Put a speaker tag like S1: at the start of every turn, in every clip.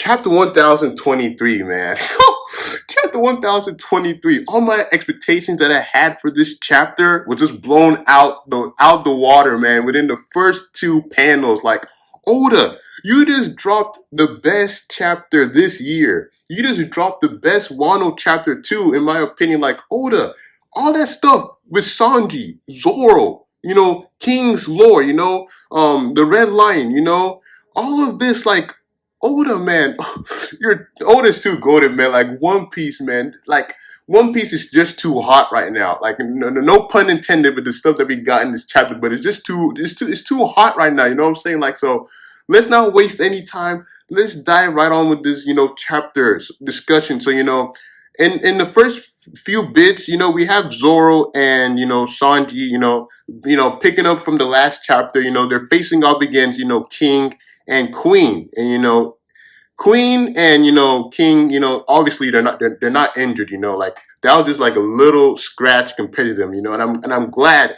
S1: chapter 1023, man. Chapter 1023. All my expectations that I had for this chapter was just blown out the water, man, within the first two panels. Like, Oda, you just dropped the best chapter this year. You just dropped the best Wano chapter 2, in my opinion. Like, Oda, all that stuff with Sanji, Zoro, King's lore, the Red Lion, all of this, like, Oda, man, Oda's too goated, man. Like, One Piece, man. Like, One Piece is just too hot right now. Like, no pun intended with the stuff that we got in this chapter, but it's too hot right now. You know what I'm saying? Like, so let's not waste any time. Let's dive right on with this, chapter discussion. So, in the first few bits, we have Zoro and Sanji, picking up from the last chapter. They're facing off against King and Queen, and Queen and King, obviously they're not injured, like that was just like a little scratch compared to them, and I'm glad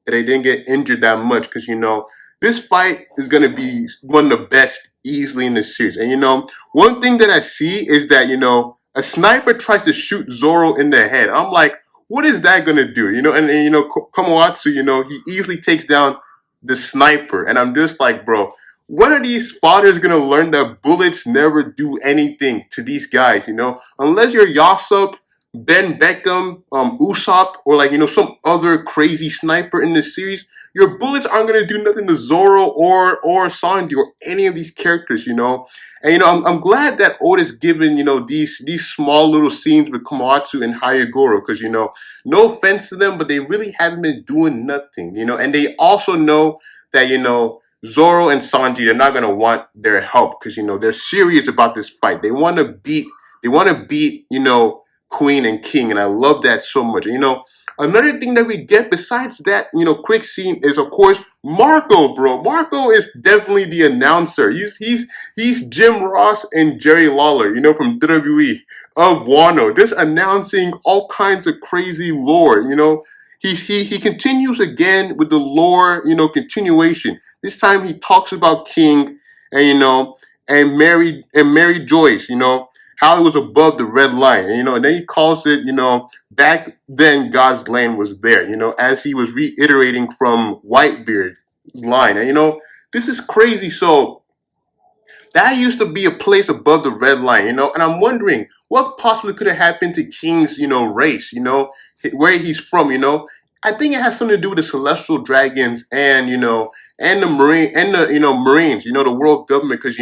S1: that they didn't get injured that much because this fight is gonna be one of the best easily in the series. And one thing that I see is that a sniper tries to shoot Zoro in the head. I'm like, what is that gonna do? Kamoatsu, he easily takes down the sniper, and I'm just like, bro, when are these fathers gonna learn that bullets never do anything to these guys? Unless you're Yasop, Ben Beckham, Usopp, or like some other crazy sniper in this series, your bullets aren't gonna do nothing to Zoro or Sanji or any of these characters. And I'm glad that Oda's given these small little scenes with Komatsu and Hayagoro because no offense to them, but they really haven't been doing nothing. And they also know that Zoro and Sanji, they're not gonna want their help because they're serious about this fight. They want to beat Queen and King, and I love that so much. And, another thing that we get besides that quick scene is of course Marco, bro. Marco is definitely the announcer. He's Jim Ross and Jerry Lawler, from WWE of Wano, just announcing all kinds of crazy lore. He continues again with the lore, continuation. This time he talks about King and and Mary Joyce, how it was above the red line. And then he calls it, back then God's land was there, as he was reiterating from Whitebeard's line. And this is crazy. So that used to be a place above the red line, and I'm wondering what possibly could have happened to King's, race, where he's from, I think it has something to do with the celestial dragons and, and the Marines, the world government, because,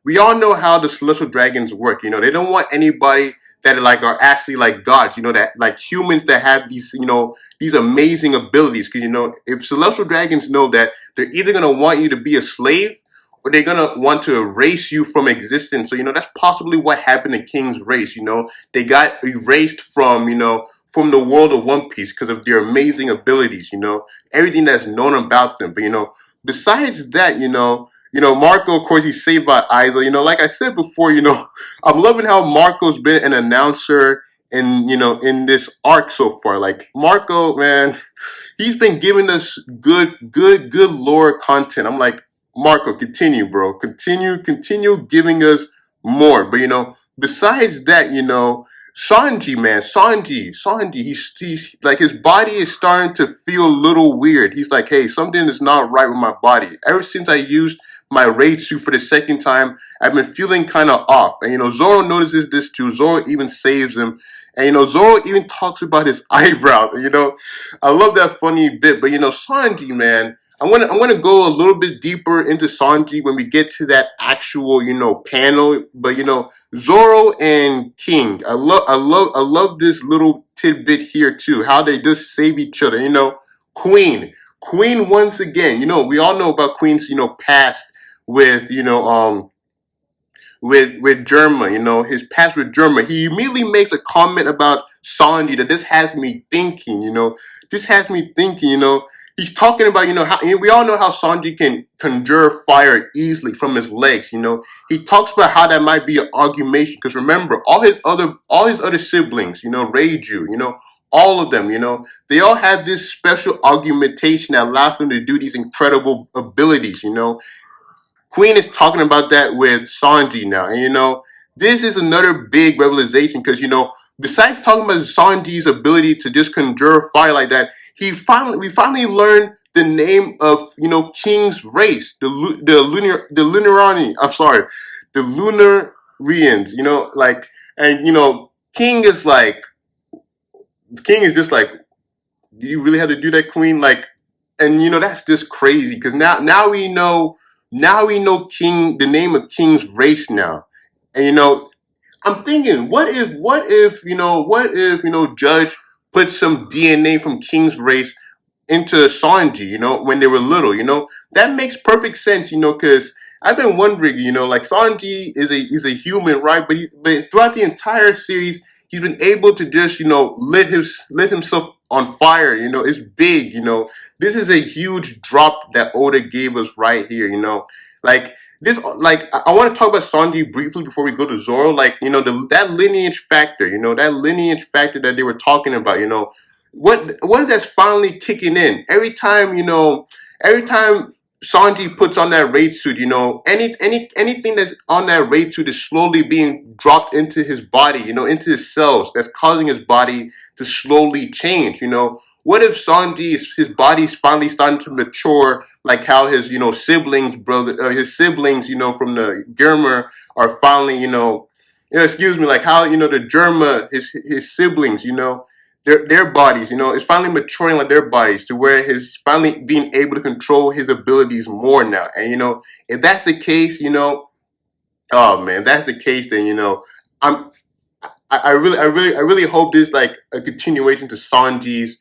S1: we all know how the celestial dragons work, they don't want anybody that are actually like gods, that like humans that have these amazing abilities, because, if celestial dragons know that they're either going to want you to be a slave or they're gonna want to erase you from existence. So that's possibly what happened to King's race. They got erased from the world of One Piece because of their amazing abilities. Everything that's known about them. But besides that, Marco, of course, he's saved by Aizo. Like I said before, I'm loving how Marco's been an announcer in this arc so far. Like Marco, man, he's been giving us good lore content. I'm like, Marco, continue, bro. Continue giving us more. But besides that, Sanji, man, Sanji, he's like his body is starting to feel a little weird. He's like, hey, something is not right with my body. Ever since I used my raid suit for the second time, I've been feeling kind of off. And Zoro notices this too. Zoro even saves him. And Zoro even talks about his eyebrows. And, I love that funny bit. But Sanji, man, I'm gonna go a little bit deeper into Sanji when we get to that actual panel. But Zoro and King, I love this little tidbit here too. How they just save each other. Queen once again. We all know about Queen's past with with Germa, his past with Germa. He immediately makes a comment about Sanji that this has me thinking, He's talking about, how we all know how Sanji can conjure fire easily from his legs, He talks about how that might be an argumentation, because remember, all his other siblings, Reiju, all of them, they all have this special argumentation that allows them to do these incredible abilities, Queen is talking about that with Sanji now, and this is another big revelation because besides talking about Sanji's ability to just conjure fire like that, we finally learned the name of King's race, the Lunarani. I'm sorry, the Lunarians. And King is just like, do you really have to do that, Queen? Like, and that's just crazy because now we know King, the name of King's race now, and I'm thinking, what if Judge put some DNA from King's race into Sanji, when they were little, that makes perfect sense, because I've been wondering, like Sanji is a human, right? But throughout the entire series, he's been able to just, lit himself on fire. It's big. This is a huge drop that Oda gave us right here. Like this, like I want to talk about Sanji briefly before we go to Zoro. Like that lineage factor, that they were talking about. What is that finally kicking in every time Sanji puts on that raid suit, anything that's on that raid suit is slowly being dropped into his body, into his cells, that's causing his body to slowly change. What if his body's finally starting to mature, like how his his siblings, from the Germa are finally, excuse me, like how the Germa, his siblings, their bodies, it's finally maturing like their bodies to where he's finally being able to control his abilities more now. And if that's the case, oh man, if that's the case, then I'm I really hope this is like a continuation to Sanji's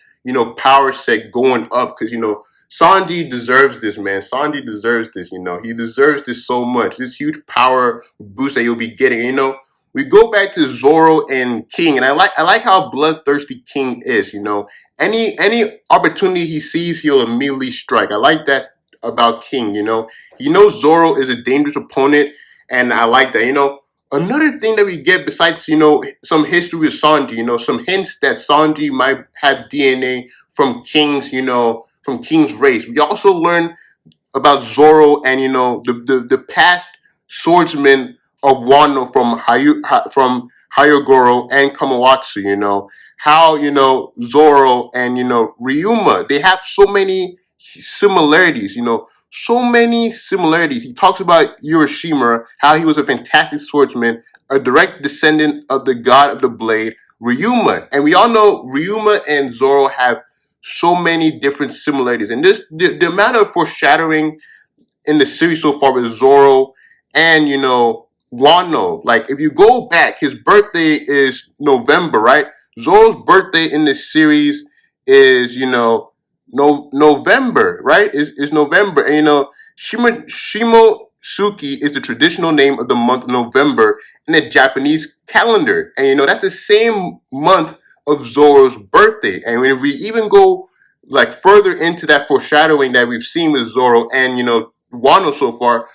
S1: power set going up because Sanji deserves this, man. Sanji deserves this. He deserves this so much. This huge power boost that he'll be getting. We go back to Zoro and King, and I like how bloodthirsty King is. Any opportunity he sees, he'll immediately strike. I like that about King. He knows Zoro is a dangerous opponent, and I like that. Another thing that we get besides some history with Sanji, some hints that Sanji might have DNA from King's race. We also learn about Zoro and the past swordsmen of Wano from Hyogoro and Kamawatsu. How Zoro and Ryuma, they have so many similarities. So many similarities. He talks about Urashima, how he was a fantastic swordsman, a direct descendant of the god of the blade, Ryuma. And we all know Ryuma and Zoro have so many different similarities. And the amount of foreshadowing in the series so far with Zoro and Wano. Like if you go back, his birthday is November, right? Zoro's birthday in this series is no November, right? Is November, and Shimosuke is the traditional name of the month of November in the Japanese calendar, and that's the same month of Zoro's birthday. And if we even go like further into that foreshadowing that we've seen with Zoro and Wano so far,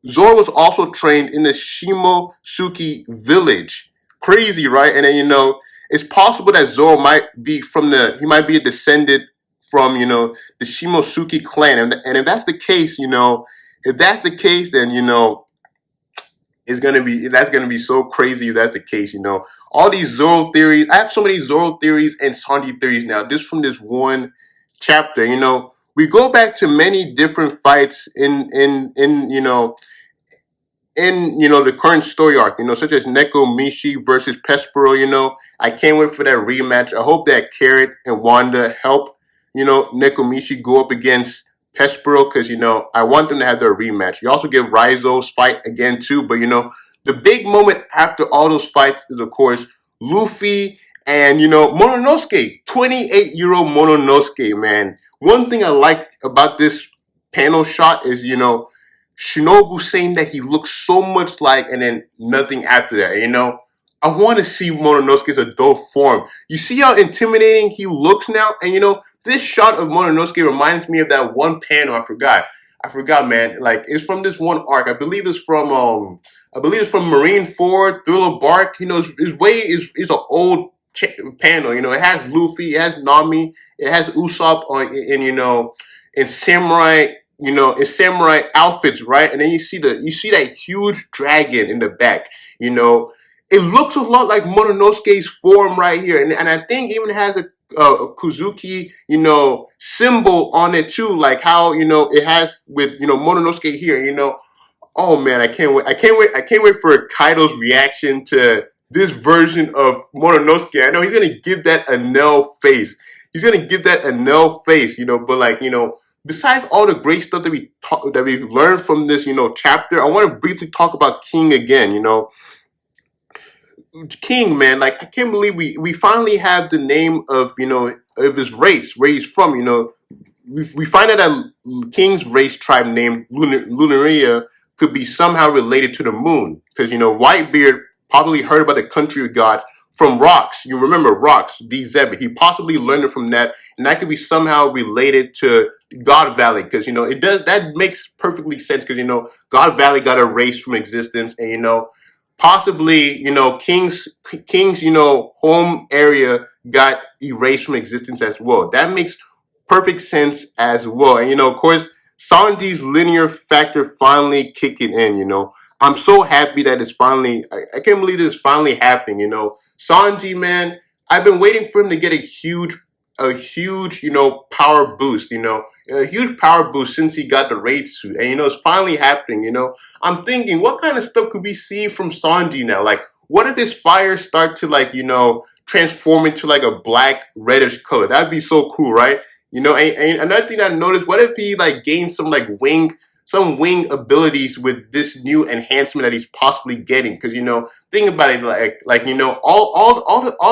S1: Zoro was also trained in the Shimosuke village. Crazy, right? And then it's possible that Zoro might be he might be a descendant from the Shimosuke clan, and if that's the case, then that's gonna be so crazy if that's the case. All these Zoro theories. I have so many Zoro theories and Sanji theories now, just from this one chapter. We go back to many different fights in the current story arc, such as Neko Mishi versus Pespero. I can't wait for that rematch. I hope that Carrot and Wanda help Neko Mishi go up against Pespero because I want them to have their rematch. You also get Raizo's fight again too, but the big moment after all those fights is of course Luffy and Mononosuke, 28-year-old Mononosuke, man. One thing I like about this panel shot is Shinobu saying that he looks so much like, and then nothing after that. I want to see Mononosuke's adult form. You see how intimidating he looks now, and this shot of Mononosuke reminds me of that one panel. I forgot, man. Like it's from this one arc. I believe it's from Marineford, Thriller Bark. It's an old panel. It has Luffy, it has Nami, it has Usopp on, and Samurai in samurai outfits, right? And then you see that huge dragon in the back. You know, it looks a lot like Mononosuke's form right here, and I think even has a Kuzuki, symbol on it too, like how it has with Mononosuke here. Oh man, I can't wait! I can't wait! I can't wait for Kaido's reaction to this version of Mononosuke. I know he's gonna give that a no face. He's gonna give that a no face, but like besides all the great stuff that we've learned from this chapter, I want to briefly talk about King again. King, man, like I can't believe we finally have the name of of his race, where he's from. We find out that King's race tribe named Lunaria could be somehow related to the moon, because Whitebeard probably heard about the country god from rocks. You remember rocks, DZ. He possibly learned it from that, and that could be somehow related to God Valley, because it does that makes perfectly sense, because God Valley got erased from existence, and possibly King's home area got erased from existence as well. That makes perfect sense as well. And of course, Sanji's linear factor finally kicking in. I'm so happy that it's finally. I can't believe this is finally happening. Sanji, man, I've been waiting for him to get a huge, power boost. A huge power boost since he got the raid suit, and it's finally happening. I'm thinking, what kind of stuff could we see from Sanji now? Like, what if his fire start to like, transform into like a black reddish color? That'd be so cool, right? And another thing I noticed, what if he like gains some like some wing abilities with this new enhancement that he's possibly getting? Because think about it, like all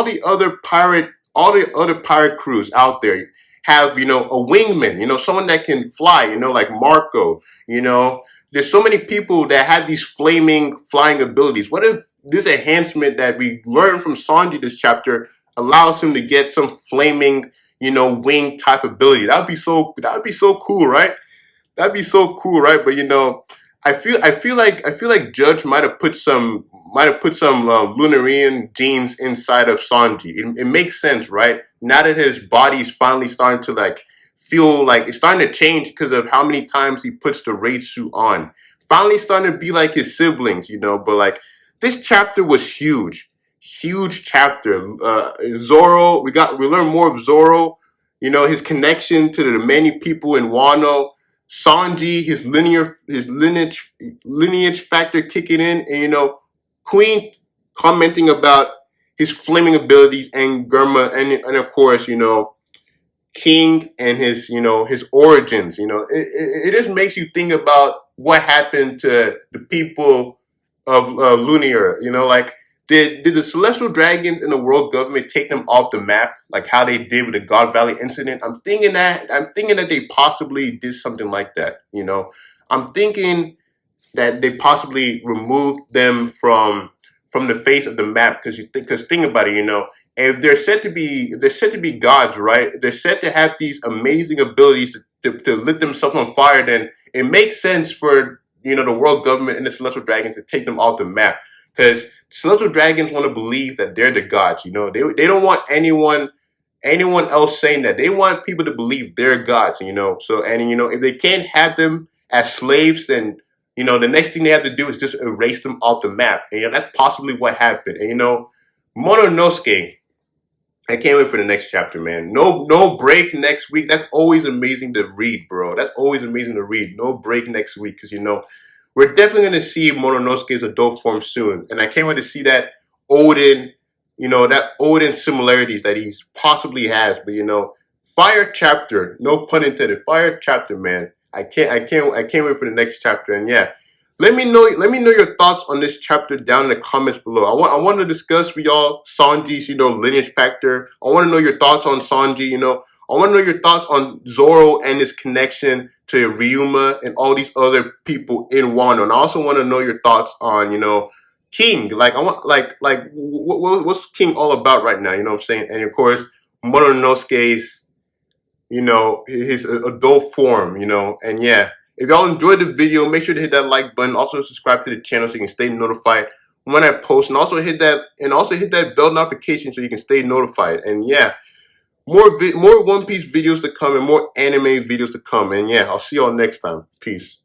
S1: the other pirate crews out there have a wingman, someone that can fly, like Marco. There's so many people that have these flaming flying abilities. What if this enhancement that we learned from Sanji this chapter allows him to get some flaming wing type ability? That would be so cool, right? That'd be so cool, right? But I feel like Judge might have put some Lunarian genes inside of Sanji. It makes sense, right? Now that his body's finally starting to like feel like it's starting to change because of how many times he puts the raid suit on. Finally starting to be like his siblings, But like this chapter was huge, huge chapter. Zoro, we learned more of Zoro. His connection to the many people in Wano. Sanji, his lineage factor kicking in, and Queen commenting about his flaming abilities, and Germa, and of course, King and his origins. It just makes you think about what happened to the people of Lunar. Like did the celestial dragons and the world government take them off the map, like how they did with the God Valley incident? I'm thinking that they possibly did something like that. I'm thinking that they possibly removed them from the face of the map, because think about it. If they're said to be gods, right? They're said to have these amazing abilities to lit themselves on fire. Then it makes sense for the world government and the celestial dragons to take them off the map, because celestial dragons want to believe that they're the gods. They don't want anyone else saying that. They want people to believe they're gods. So, and if they can't have them as slaves, then the next thing they have to do is just erase them off the map. And that's possibly what happened. And Mononosuke, I can't wait for the next chapter, man. No break next week. That's always amazing to read, bro. That's always amazing to read. No break next week, because we're definitely going to see Mononosuke's adult form soon, and I can't wait to see that Odin, that Odin similarities that he's possibly has. But fire chapter, no pun intended, fire chapter, man. I can't wait for the next chapter. And yeah, let me know your thoughts on this chapter down in the comments below. I want to discuss with y'all Sanji's lineage factor. I want to know your thoughts on Sanji. I want to know your thoughts on Zoro and his connection to Ryuma and all these other people in Wano. And I also want to know your thoughts on King. Like I want what's King all about right now? You know what I'm saying? And of course Mononosuke's his adult form, and yeah, if y'all enjoyed the video, make sure to hit that like button. Also subscribe to the channel so you can stay notified when I post, and also hit that bell notification so you can stay notified. And yeah, more One Piece videos to come and more anime videos to come. And yeah, I'll see y'all next time. Peace.